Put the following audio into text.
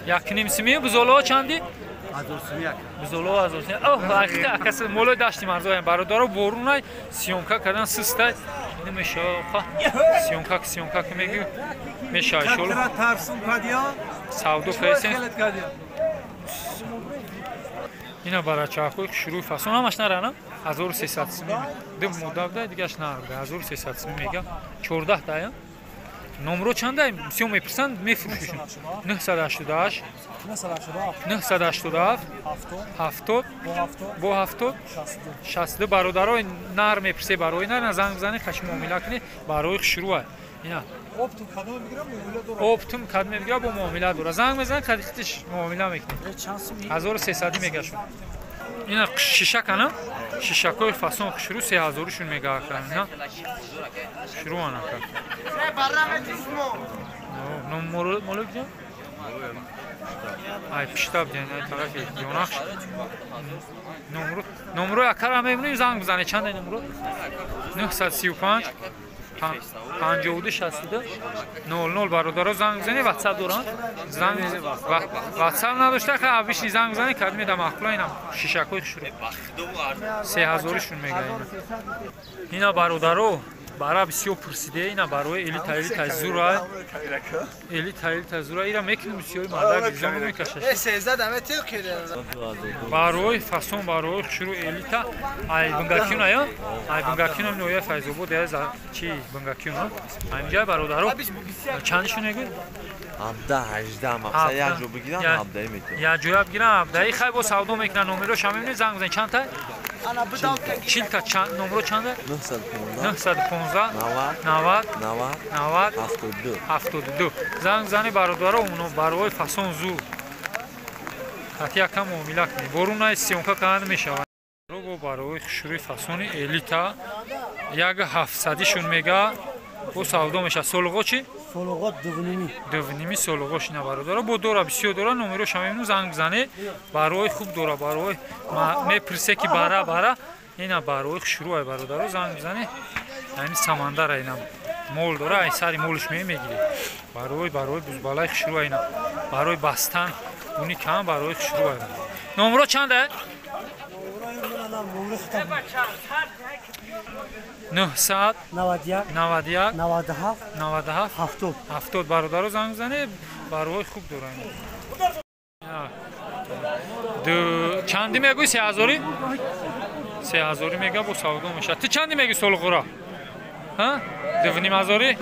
یک نیم سیمی بزولو چندی؟ هزار سیمی بزولو هزار سیمی. اوه آخه کس مولای داشتیم مرزای برادر بورونای سیونکا کردن سستای نمیشه سیونکا که میگی میشه شلو ترسون کدیا سودو پیسه اینا برای چاکوی شروع فصل همش نرانم 1300 سیمی دو مدت ده دیگهش نرده 1300 سیمی میگه 14 تا نمرو چنده سیوم میپرسند میفروشیشون 988 987 70 با 70 62 برادرای نر میپرسه برای نر زنگ بزنی خش معامله کنی برای شروع اینا اپتوم کدمه میگیره با معامله داره زنگ بزن خودش معامله میکنه 1300 میگه شون اینا شیشه کنم شیشکای فاصون شروع 3000 شون میگه کنه شروع انا نمرو مولک جان ای پیشتاب دیگه طرف یوناخ نمرو اکرام میبینیم زنگ بزنه چند نمرو 935 52 62 00 برادرها زنگ بزنی واتساپ دارن زنگ واتساپ نداشته که اویش زنگ بزنی کدمی دم اخلا اینم شیشکای شروع 3000 شون میگه اینا برادرها برای بسیار پرسیده اینا برای الیت زورا اینا میکنیم بسیار مرد گزم میکشه 13 دمه تیغ کرده برای فاصون برای شروع الیت ای بنگاکیون آیا ای بنگاکیون هم نوعی فیض‌آباد از چی بنگاکیون اینجا برادرها چندشون میگی 17 18 مثلا یه جو بگیرم 17 میکنم یا جو بگیرم 17 خیلی با سودا میکنن نمرش هم میبینید زنگ بزنید چند تا انا بدم چیل تا چند نمرو چنده 915 90 72 زنگ زنی برادرها اونو برای فاصون زور حتی یکم معامله کنی برون سیونکا کند میشه رو برای شروع فاصون الیتا یک 700 شون میگه با سودا میشه سولغو چی؟ سولغو دوونیمی سولغوش اینا برادرها با دورا بسیار دورا نمرش هم میبینیم زنگ بزنی برای خوب دورا برای میپرسه که برا اینا برای شروع برادرها زنگ بزنی یعنی سمندر اینا مول داره این سری مولش میگیری برای بزبالای شروع اینا برای بستن اونی کم برای شروع اینا نمرو چنده؟ 900 91 97 70 برادرها زنگ بزنی برای خوب داره اینا چندی میگوی 3000 3000 میگه با سودا میشه تو چندی میگی سولغورا ها 2500